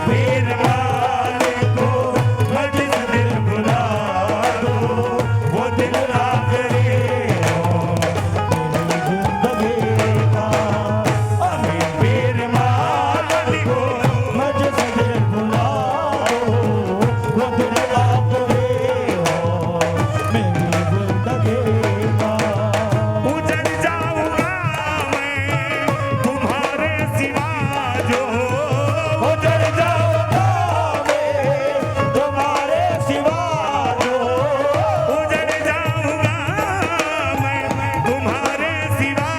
पीर वाले को मजस दिल भुला दो, वो दिल आखिरी हो मेरी जिंदगी का। अभी पीर वाले को मजस दिल भुला दो, वो दिल आखिरी हो मेरी जिंदगी का। उजड़ जाऊंगा मैं तुम्हारे सिवा जो, उजड़ जाऊंगा मैं तुम्हारे सिवा जो, उजड़ जाऊंगा मैं तुम्हारे सिवा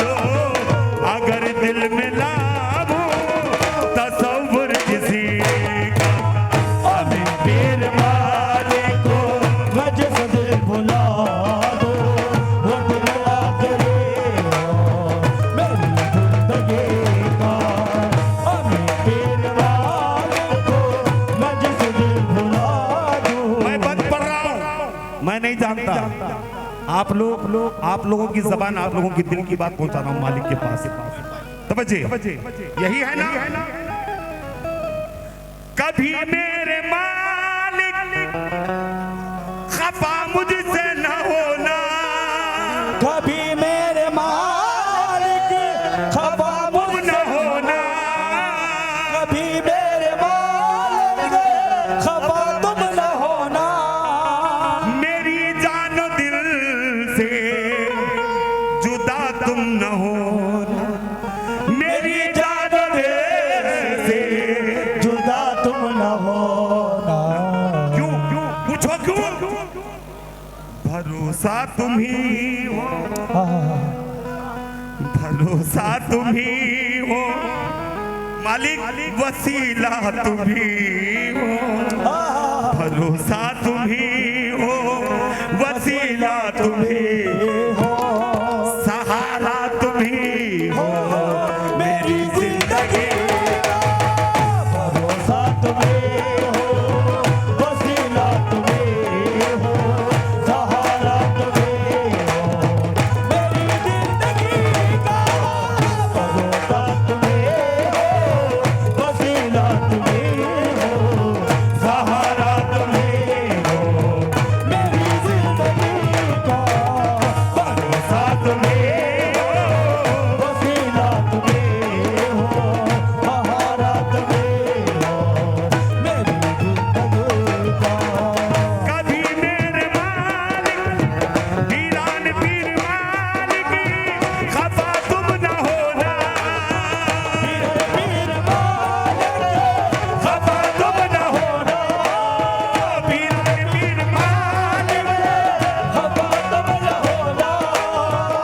जो, अगर दिल में लाऊं तसव्वुर किसी का। अभी पीर वाले को मजस दिल भुला दो, वो दिल आखिरी हो मेरी जिंदगी का। अभी पीर वाले को मजस दिल भुला दो। मैं बंद पढ़ रहा हूँ, मैं नहीं जानता। आप लोगों की जबान, आप लोगों की दिल की बात पहुंचा रहा हूँ मालिक के पास। तवज्जे, यही है ना, कभी मेरे मालिक खफा मुझसे न होना, कभी मेरे मालिक खफा मुझ न होना, कभी मेरे मालिक खफा तुम न होना, मेरी जान दिल से जुदा तुम न होना, मेरी जान दिल से जुदा तुम न होना। क्यों पूछो क्यों? भरोसा तुम ही हो, भरोसा तुम ही हो मालिक, वसीला तुम ही हो, भरोसा तुम ही हो, वसीला तुम ही हो, सहारा तुम ही हो मेरी जिंदगी का। भरोसा तुम ही हो, वसीला तुम ही हो, सहारा तुम ही हो मेरी जिंदगी का। भरोसा तुम ही हो, वसीला तुम ही हो, सहारा तुम ही हो मेरी जिंदगी का। भरोसा तुम ही हो, वसीला तुम ही हो, सहारा तुम ही हो मेरी जिंदगी का। कभी मेरे मालिक वीरान पीर मालिक खफा तुम न होना, पीर मालिक खफा तुम न होना, वीरान पीर मालिक खफा तुम न होना,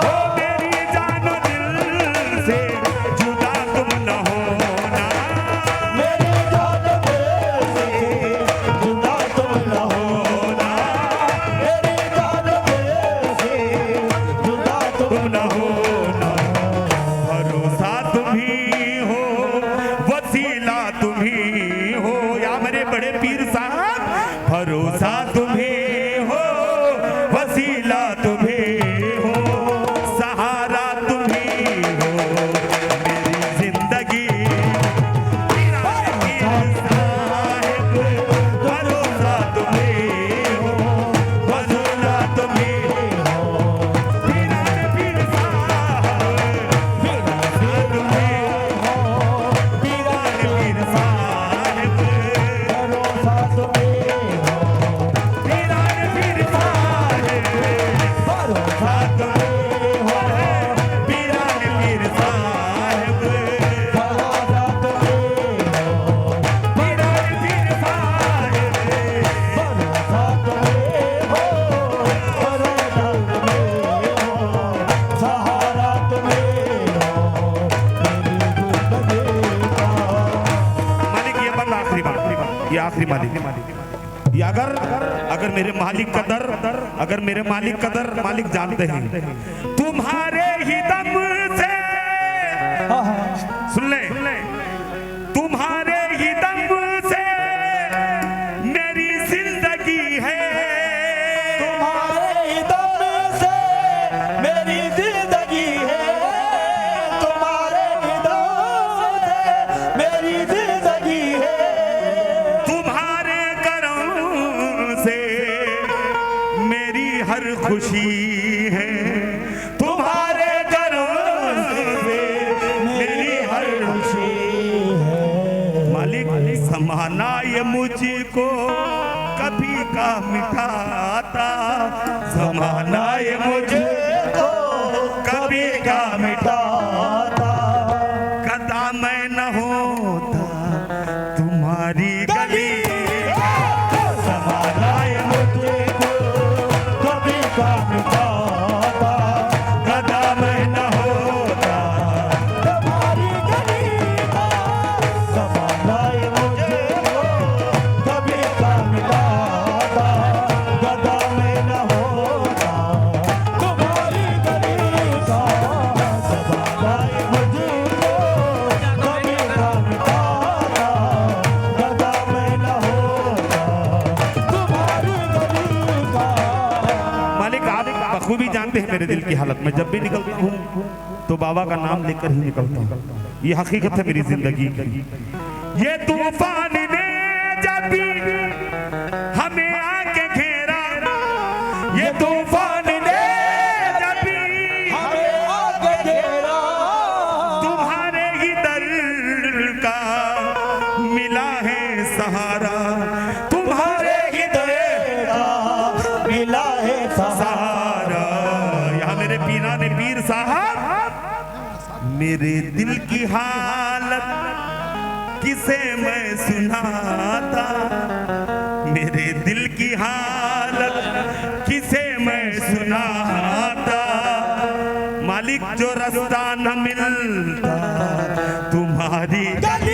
हो मेरी जानो दिल से जुदा तुम न होना, मेरी जानो दिल से जुदा तुम न होना, मेरी जानो दिल से जुदा तुम न होना। भरोसा तुम ही हो, वसीला तुम ही हो, या मेरे बड़े पीर साहब, भरोसा तुम ही हो, वसीला तुम ही हो, सहारा तुम ही हो मेरी जिंदगी। भरोसा तुम ही हो, वसीला तुम ही हो, पीर साहब, भरोसा तुम ही हो, पीर साहब, भरोसा तुम ही हो, पीर साहब, भरोसा तुम ही हो, पीर साहब, भरोसा तुम ही हो, पीर साहब, भरोसा तुम ही हो, भरोसा तुम ही हो, सहारा तुम ही हो मेरी जिंदगी का। मालिक ये बंद आखिरी बात, ये आखिरी मालिक, ये अगर मेरे मालिक का दर, अगर मेरे मालिक का दर मालिक जानते हैं, तुम्हारे ही दम से, सुन ले, तुम्हारे ही दम से मेरी जिंदगी है, तुम्हारे ही दम से मेरी जिंदगी है, तुम्हारे ही दम से मेरी जिंदगी जमाना ये मुझको कभी का मिटाता, जमाना ये मुझको कभी का मिटाता। कदा मैं न होता तुम्हारी गली, जमाना ये मुझको कभी का मिटाता। कदा मैं न होता तुम्हारी गली का, जमाना ये मुझको कभी का मिटाता। कदा मैं न होता तुम्हारी गली का, जमाना ये मुझको कभी का मिटाता। कदा मैं न होता तुम्हारी गली का। मालिक आप बखूबी जानते हैं मेरे दिल की हालत में, जब भी निकलता हूँ तो बाबा का नाम लेकर ही निकलता हूँ। ये हकीकत है मेरी जिंदगी की। ये तूफान ने जब भी हमें आके घेरा, ये तूफान ने जब भी हमें आगे घेरा, तुम्हारे ही दर का मिला है सहारा, तुम्हारे ही दर तेरा मिला है सहारा। सहारा। यहाँ मेरे पीरा ने पीर साहब मेरे दिल की हालत किसे मैं सुनाता, मेरे दिल की हालत किसे मैं सुनाता। मालिक जो रास्ता न मिलता तुम्हारी गली